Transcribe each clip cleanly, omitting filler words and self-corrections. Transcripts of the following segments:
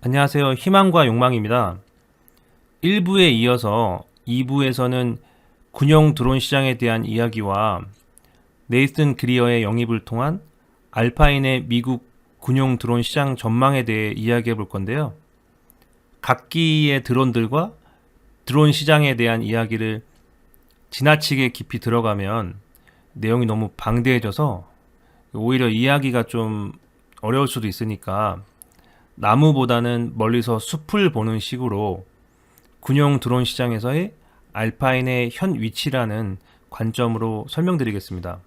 안녕하세요. 희망과 욕망입니다. 1부에 이어서 2부에서는 군용 드론 시장에 대한 이야기와 네이슨 그리어의 영입을 통한 알파인의 미국 군용 드론 시장 전망에 대해 이야기해 볼 건데요. 각기의 드론들과 드론 시장에 대한 이야기를 지나치게 깊이 들어가면 내용이 너무 방대해져서 오히려 이야기가 좀 어려울 수도 있으니까 나무보다는 멀리서 숲을 보는 식으로 군용 드론 시장에서의 알파인의 현 위치라는 관점으로 설명드리겠습니다.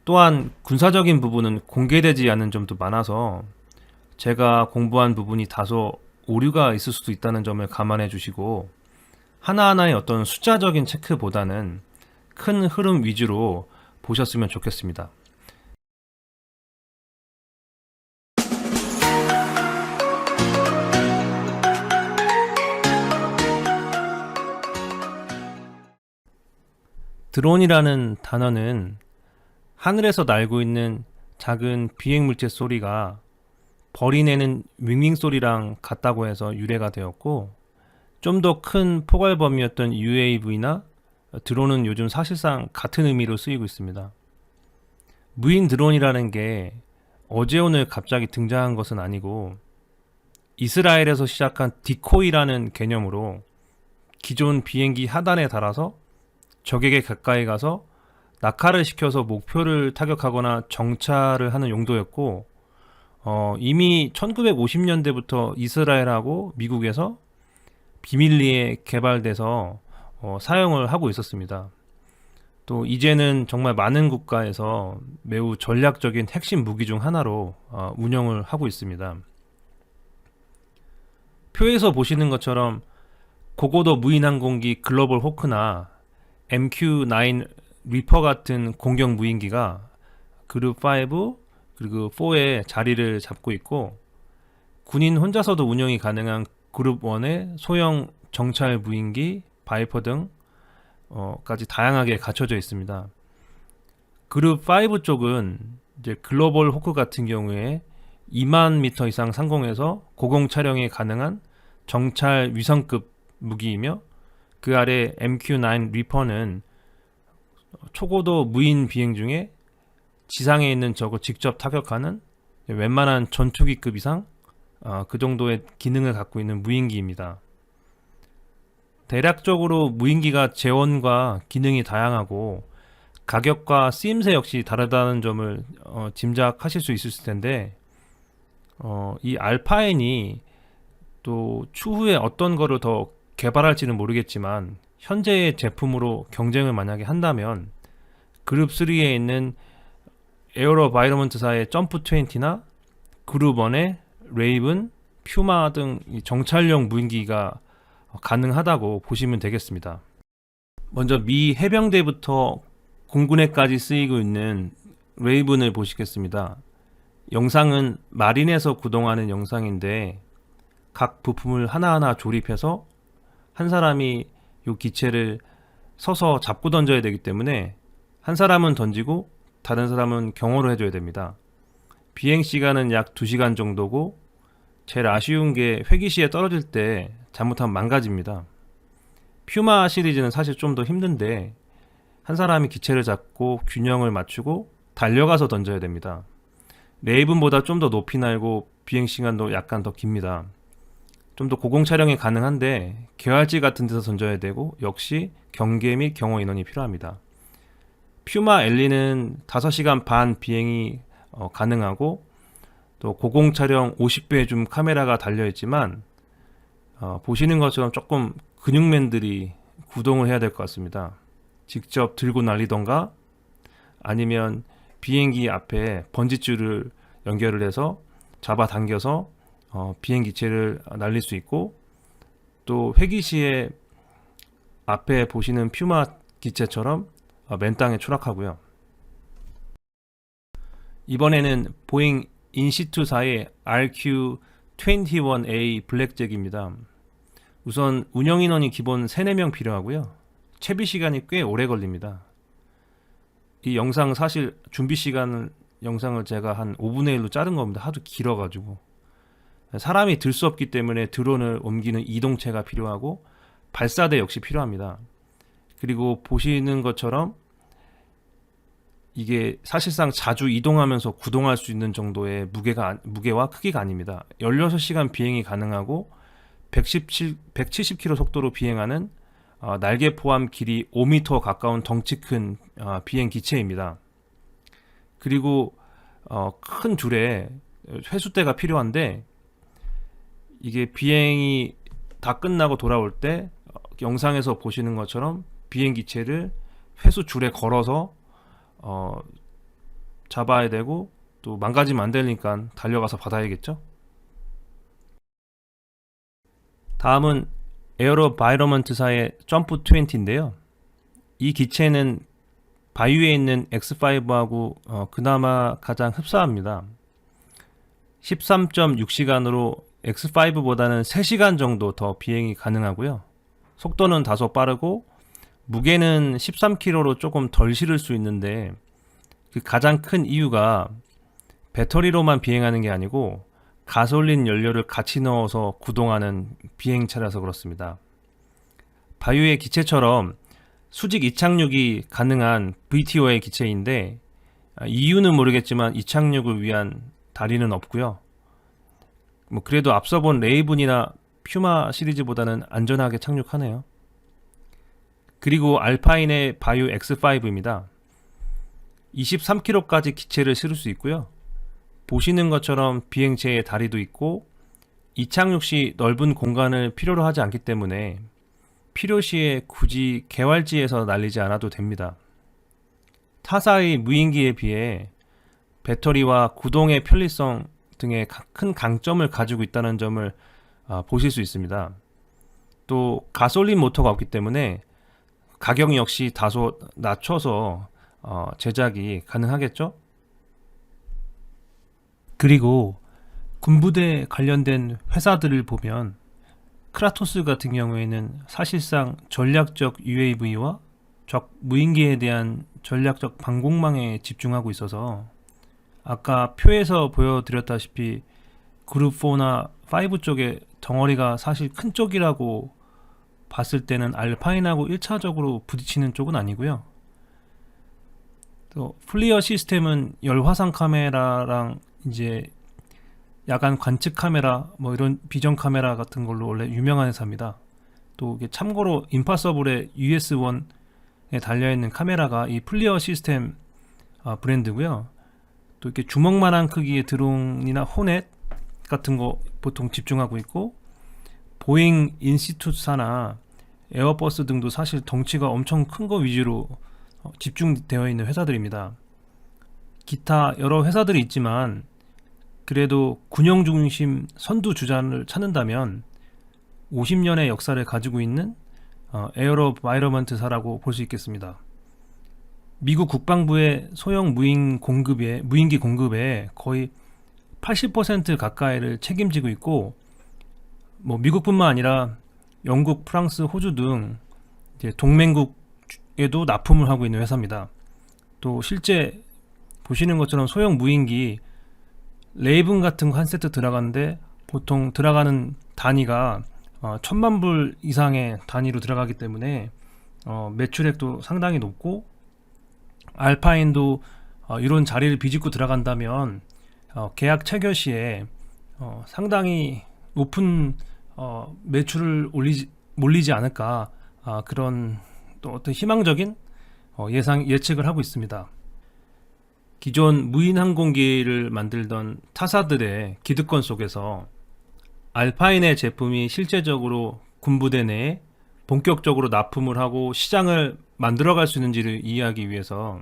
또한 군사적인 부분은 공개되지 않은 점도 많아서 제가 공부한 부분이 다소 오류가 있을 수도 있다는 점을 감안해 주시고 하나하나의 어떤 숫자적인 체크보다는 큰 흐름 위주로 보셨으면 좋겠습니다. 드론이라는 단어는 하늘에서 날고 있는 작은 비행 물체 소리가 벌이 내는 윙윙 소리랑 같다고 해서 유래가 되었고, 좀 더 큰 포괄 범위였던 UAV나 드론은 요즘 사실상 같은 의미로 쓰이고 있습니다. 무인 드론이라는 게 어제 오늘 갑자기 등장한 것은 아니고 이스라엘에서 시작한 디코이라는 개념으로 기존 비행기 하단에 달아서 적에게 가까이 가서 낙하를 시켜서 목표를 타격하거나 정찰을 하는 용도였고, 이미 1950년대부터 이스라엘하고 미국에서 비밀리에 개발돼서 사용을 하고 있었습니다. 또 이제는 정말 많은 국가에서 매우 전략적인 핵심 무기 중 하나로 운영을 하고 있습니다. 표에서 보시는 것처럼 고고도 무인항공기 글로벌 호크나 MQ-9 리퍼 같은 공격 무인기가 그룹 5 그리고 4에 자리를 잡고 있고, 군인 혼자서도 운영이 가능한 그룹 1의 소형 정찰 무인기 바이퍼 등까지 다양하게 갖춰져 있습니다. 그룹 5 쪽은 이제 글로벌 호크 같은 경우에 2만 미터 이상 상공에서 고공 촬영이 가능한 정찰 위성급 무기이며, 그 아래 MQ-9 리퍼는 초고도 무인 비행 중에 지상에 있는 적을 직접 타격하는 웬만한 전투기급 이상 그 정도의 기능을 갖고 있는 무인기입니다. 대략적으로 무인기가 재원과 기능이 다양하고 가격과 쓰임새 역시 다르다는 점을 짐작하실 수 있을 텐데, 이 알파인이 또 추후에 어떤 거를 더 개발할지는 모르겠지만 현재의 제품으로 경쟁을 만약에 한다면 그룹 3에 있는 에어로바이러먼트사의 점프 20나 그룹 1의 레이븐, 퓨마 등 정찰용 무인기가 가능하다고 보시면 되겠습니다. 먼저 미 해병대부터 공군에까지 쓰이고 있는 레이븐을 보시겠습니다. 영상은 마린에서 구동하는 영상인데 각 부품을 하나하나 조립해서 한 사람이 이 기체를 서서 잡고 던져야 되기 때문에 한 사람은 던지고 다른 사람은 경호를 해줘야 됩니다. 비행 시간은 약 2시간 정도고, 제일 아쉬운 게 회기 시에 떨어질 때 잘못하면 망가집니다. 퓨마 시리즈는 사실 좀 더 힘든데 한 사람이 기체를 잡고 균형을 맞추고 달려가서 던져야 됩니다. 레이븐보다 좀 더 높이 날고 비행 시간도 약간 더 깁니다. 좀 더 고공 촬영이 가능한데 개활지 같은 데서 던져야 되고, 역시 경계 및 경호 인원이 필요합니다. 퓨마 엘리는 5시간 반 비행이 가능하고, 또 고공 촬영 50배 줌 카메라가 달려있지만 보시는 것처럼 조금 근육맨들이 구동을 해야 될 것 같습니다. 직접 들고 날리던가 아니면 비행기 앞에 번지줄을 연결을 해서 잡아당겨서 비행 기체를 날릴 수 있고, 또 회기 시에 앞에 보시는 퓨마 기체처럼 맨 땅에 추락하고요. 이번에는 보잉 인시투사의 RQ-21A 블랙잭입니다. 우선 운영 인원이 기본 3, 4명 필요하고요. 채비 시간이 꽤 오래 걸립니다. 이 영상 사실 준비 시간 영상을 제가 한 5분의 1로 자른 겁니다. 하도 길어가지고. 사람이 들 수 없기 때문에 드론을 옮기는 이동체가 필요하고 발사대 역시 필요합니다. 그리고 보시는 것처럼 이게 사실상 자주 이동하면서 구동할 수 있는 정도의 무게와 크기가 아닙니다. 16시간 비행이 가능하고 170km 속도로 비행하는 날개 포함 길이 5m 가까운 덩치 큰 비행 기체입니다. 그리고 큰 줄에 회수대가 필요한데 이게 비행이 다 끝나고 돌아올 때 영상에서 보시는 것처럼 비행 기체를 회수 줄에 걸어서 잡아야 되고 또 망가지면 안 되니까 달려가서 받아야겠죠. 다음은 에어로바이러먼트사의 점프 20인데요. 이 기체는 바유에 있는 X5하고 그나마 가장 흡사합니다. 13.6시간으로 X5보다는 3시간 정도 더 비행이 가능하고요. 속도는 다소 빠르고 무게는 13kg로 조금 덜 실을 수 있는데 그 가장 큰 이유가 배터리로만 비행하는 게 아니고 가솔린 연료를 같이 넣어서 구동하는 비행체라서 그렇습니다. 바유의 기체처럼 수직 이착륙이 가능한 VTO의 기체인데 이유는 모르겠지만 이착륙을 위한 다리는 없고요. 그래도 앞서 본 레이븐이나 퓨마 시리즈보다는 안전하게 착륙하네요. 그리고 알파인의 바유 X5입니다. 23km까지 기체를 실을 수 있고요. 보시는 것처럼 비행체에 다리도 있고 이착륙 시 넓은 공간을 필요로 하지 않기 때문에 필요시에 굳이 개활지에서 날리지 않아도 됩니다. 타사의 무인기에 비해 배터리와 구동의 편리성 등의 큰 강점을 가지고 있다는 점을 보실 수 있습니다. 또 가솔린 모터가 없기 때문에 가격 역시 다소 낮춰서 제작이 가능하겠죠? 그리고 군부대 관련된 회사들을 보면 크라토스 같은 경우에는 사실상 전략적 UAV와 적 무인기에 대한 전략적 방공망에 집중하고 있어서 아까 표에서 보여드렸다시피 그룹 4나 5 쪽의 덩어리가 사실 큰 쪽이라고 봤을 때는 알파인하고 1차적으로 부딪히는 쪽은 아니고요. 또 플리어 시스템은 열화상 카메라랑 이제 야간 관측 카메라 이런 비전 카메라 같은 걸로 원래 유명한 회사입니다. 또 이게 참고로 임파서블의 US1에 달려있는 카메라가 이 플리어 시스템 브랜드고요. 또 이렇게 주먹만한 크기의 드론이나 호넷 같은 거 보통 집중하고 있고 보잉 인스티튜트사나 에어버스 등도 사실 덩치가 엄청 큰 거 위주로 집중되어 있는 회사들입니다. 기타 여러 회사들이 있지만 그래도 군용 중심 선두 주자를 찾는다면 50년의 역사를 가지고 있는 에어로바이러먼트사라고 볼 수 있겠습니다. 미국 국방부의 소형 무인기 공급에 거의 80% 가까이를 책임지고 있고 미국뿐만 아니라 영국, 프랑스, 호주 등 이제 동맹국에도 납품을 하고 있는 회사입니다. 또 실제 보시는 것처럼 소형 무인기 레이븐 같은 거 한 세트 들어가는데 보통 들어가는 단위가 1000만 불 이상의 단위로 들어가기 때문에 매출액도 상당히 높고 알파인도 이런 자리를 비집고 들어간다면 계약 체결 시에 상당히 높은 매출을 몰리지 않을까 그런 또 어떤 희망적인 예측을 하고 있습니다. 기존 무인 항공기를 만들던 타사들의 기득권 속에서 알파인의 제품이 실제적으로 군부대 내에 본격적으로 납품을 하고 시장을 만들어갈 수 있는지를 이해하기 위해서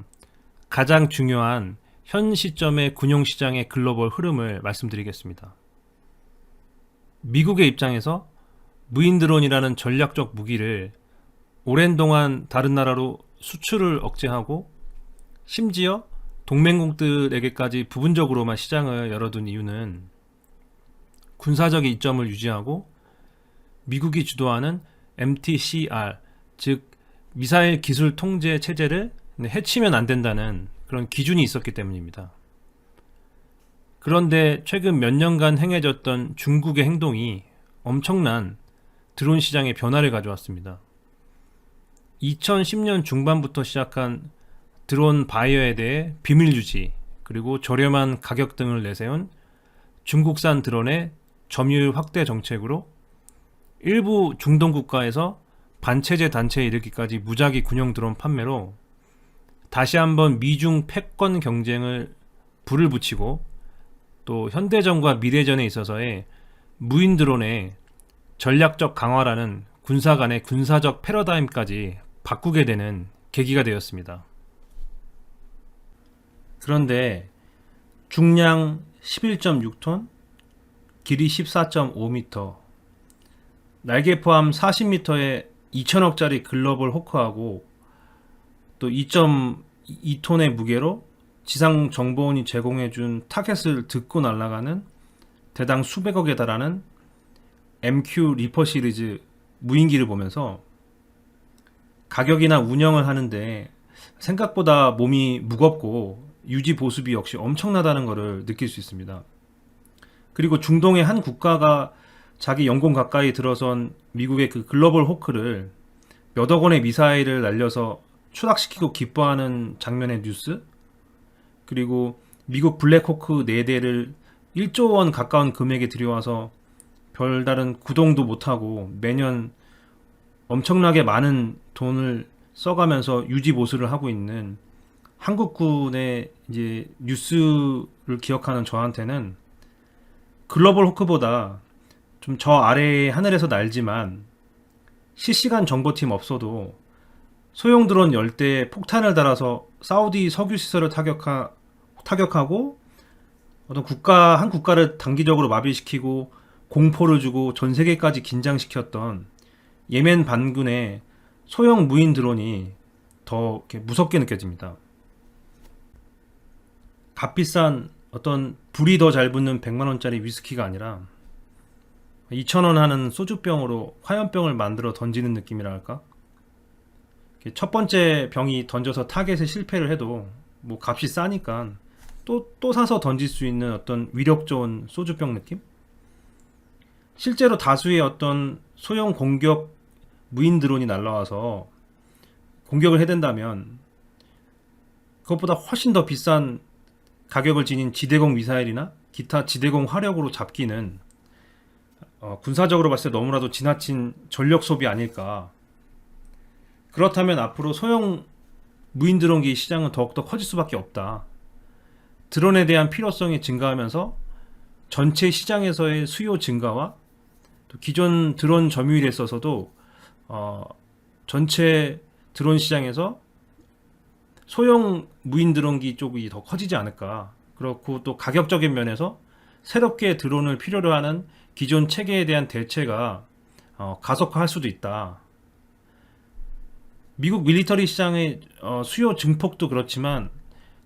가장 중요한 현 시점의 군용 시장의 글로벌 흐름을 말씀드리겠습니다. 미국의 입장에서 무인 드론이라는 전략적 무기를 오랜 동안 다른 나라로 수출을 억제하고 심지어 동맹국들에게까지 부분적으로만 시장을 열어둔 이유는 군사적인 이점을 유지하고 미국이 주도하는 MTCR, 즉 미사일 기술 통제 체제를 해치면 안 된다는 그런 기준이 있었기 때문입니다. 그런데 최근 몇 년간 행해졌던 중국의 행동이 엄청난 드론 시장의 변화를 가져왔습니다. 2010년 중반부터 시작한 드론 바이어에 대해 비밀 유지, 그리고 저렴한 가격 등을 내세운 중국산 드론의 점유율 확대 정책으로 일부 중동 국가에서 반체제 단체에 이르기까지 무작위 군용 드론 판매로 다시 한번 미중 패권 경쟁을 불을 붙이고, 또 현대전과 미래전에 있어서의 무인 드론의 전략적 강화라는 군사 간의 군사적 패러다임까지 바꾸게 되는 계기가 되었습니다. 그런데 중량 11.6톤, 길이 14.5m, 날개 포함 40m의 2천억짜리 글로벌 호크하고 또 2.2톤의 무게로 지상정보원이 제공해준 타겟을 듣고 날아가는 대당 수백억에 달하는 MQ 리퍼 시리즈 무인기를 보면서 가격이나 운영을 하는데 생각보다 몸이 무겁고 유지 보수비 역시 엄청나다는 것을 느낄 수 있습니다. 그리고 중동의 한 국가가 자기 영공 가까이 들어선 미국의 그 글로벌 호크를 몇억 원의 미사일을 날려서 추락시키고 기뻐하는 장면의 뉴스, 그리고 미국 블랙호크 4대를 1조 원 가까운 금액에 들여와서 별다른 구동도 못하고 매년 엄청나게 많은 돈을 써가면서 유지 보수를 하고 있는 한국군의 이제 뉴스를 기억하는 저한테는 글로벌 호크보다 좀 저 아래의 하늘에서 날지만 실시간 정보팀 없어도 소형 드론 10대에 폭탄을 달아서 사우디 석유 시설을 타격하고 어떤 한 국가를 단기적으로 마비시키고 공포를 주고 전 세계까지 긴장시켰던 예멘 반군의 소형 무인 드론이 더 이렇게 무섭게 느껴집니다. 값비싼 어떤 불이 더 잘 붙는 100만원짜리 위스키가 아니라 2,000원 하는 소주병으로 화염병을 만들어 던지는 느낌이라 할까? 첫 번째 병이 던져서 타겟에 실패를 해도 뭐 값이 싸니까 또 사서 던질 수 있는 어떤 위력 좋은 소주병 느낌? 실제로 다수의 어떤 소형 공격 무인 드론이 날라와서 공격을 해댄다면 그것보다 훨씬 더 비싼 가격을 지닌 지대공 미사일이나 기타 지대공 화력으로 잡기는 군사적으로 봤을 때 너무나도 지나친 전력 소비 아닐까. 그렇다면 앞으로 소형 무인 드론기 시장은 더욱더 커질 수밖에 없다. 드론에 대한 필요성이 증가하면서 전체 시장에서의 수요 증가와 또 기존 드론 점유율에 있어서도 전체 드론 시장에서 소형 무인 드론기 쪽이 더 커지지 않을까. 그렇고 또 가격적인 면에서 새롭게 드론을 필요로 하는 기존 체계에 대한 대체가 가속화할 수도 있다. 미국 밀리터리 시장의 수요 증폭도 그렇지만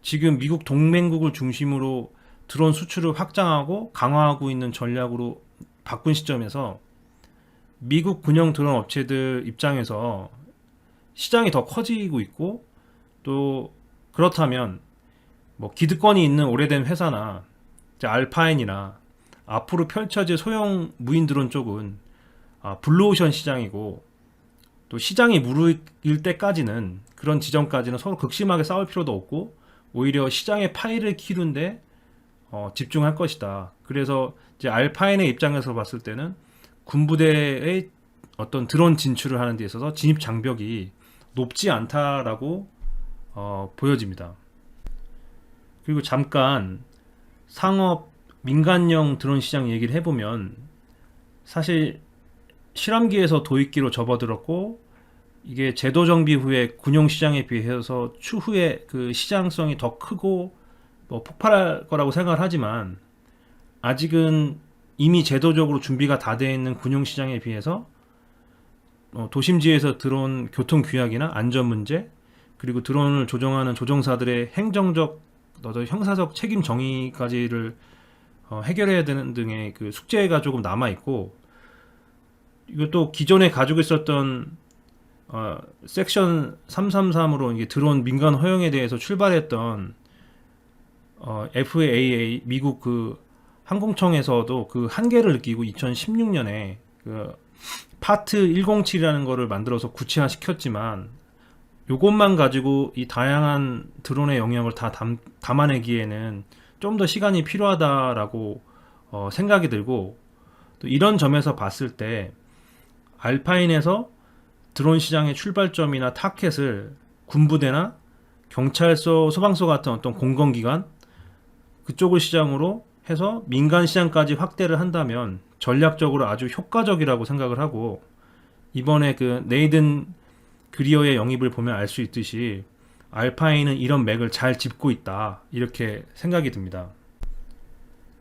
지금 미국 동맹국을 중심으로 드론 수출을 확장하고 강화하고 있는 전략으로 바꾼 시점에서 미국 군용 드론 업체들 입장에서 시장이 더 커지고 있고, 또 그렇다면 뭐 기득권이 있는 오래된 회사나 알파인이나 앞으로 펼쳐질 소형 무인 드론 쪽은 블루오션 시장이고, 또 시장이 무르익을 때까지는 그런 지점까지는 서로 극심하게 싸울 필요도 없고 오히려 시장의 파이를 키우는데 집중할 것이다. 그래서 이제 알파인의 입장에서 봤을 때는 군부대의 어떤 드론 진출을 하는 데 있어서 진입 장벽이 높지 않다라고 보여집니다. 그리고 잠깐 상업 민간용 드론 시장 얘기를 해보면 사실 실험기에서 도입기로 접어들었고 이게 제도 정비 후에 군용 시장에 비해서 추후에 그 시장성이 더 크고 뭐 폭발할 거라고 생각을 하지만 아직은 이미 제도적으로 준비가 다 되어 있는 군용 시장에 비해서 도심지에서 드론 교통 규약이나 안전 문제, 그리고 드론을 조종하는 조종사들의 행정적, 형사적 책임 정의까지를 해결해야 되는 등의 그 숙제가 조금 남아 있고, 이것도 기존에 가지고 있었던 섹션 333으로 이게 드론 민간 허용에 대해서 출발했던 FAA 미국 그 항공청에서도 그 한계를 느끼고 2016년에 그 파트 107이라는 거를 만들어서 구체화 시켰지만 요것만 가지고 이 다양한 드론의 영역을 다 담아내기에는 좀 더 시간이 필요하다라고 생각이 들고, 또 이런 점에서 봤을 때 알파인에서 드론 시장의 출발점이나 타켓을 군부대나 경찰서, 소방서 같은 어떤 공공기관 그쪽을 시장으로 해서 민간 시장까지 확대를 한다면 전략적으로 아주 효과적이라고 생각을 하고, 이번에 그 네이든 그리어의 영입을 보면 알 수 있듯이 알파인은 이런 맥을 잘 짚고 있다, 이렇게 생각이 듭니다.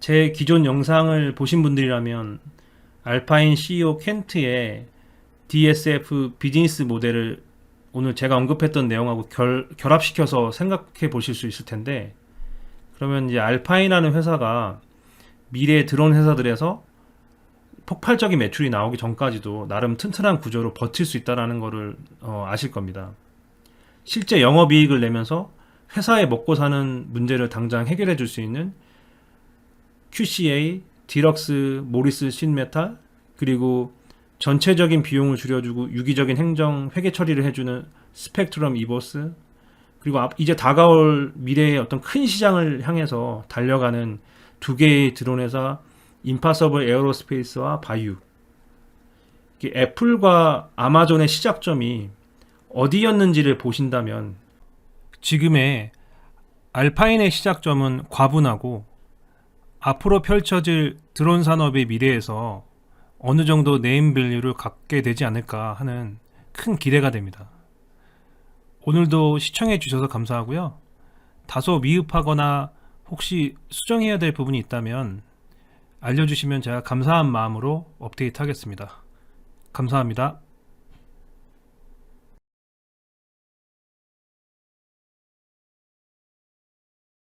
제 기존 영상을 보신 분들이라면 알파인 CEO 켄트의 DSF 비즈니스 모델을 오늘 제가 언급했던 내용하고 결합시켜서 생각해 보실 수 있을 텐데, 그러면 이제 알파인이라는 회사가 미래의 드론 회사들에서 폭발적인 매출이 나오기 전까지도 나름 튼튼한 구조로 버틸 수 있다는 것을 아실 겁니다. 실제 영업이익을 내면서 회사에 먹고 사는 문제를 당장 해결해 줄 수 있는 QCA, 디럭스, 모리스 신메탈, 그리고 전체적인 비용을 줄여주고 유기적인 행정 회계 처리를 해주는 스펙트럼 이보스, 그리고 이제 다가올 미래의 어떤 큰 시장을 향해서 달려가는 두 개의 드론 회사 임파서블 에어로스페이스와 바이유. 애플과 아마존의 시작점이 어디였는지를 보신다면 지금의 알파인의 시작점은 과분하고 앞으로 펼쳐질 드론 산업의 미래에서 어느 정도 네임밸류를 갖게 되지 않을까 하는 큰 기대가 됩니다. 오늘도 시청해 주셔서 감사하고요. 다소 미흡하거나 혹시 수정해야 될 부분이 있다면 알려주시면 제가 감사한 마음으로 업데이트 하겠습니다. 감사합니다.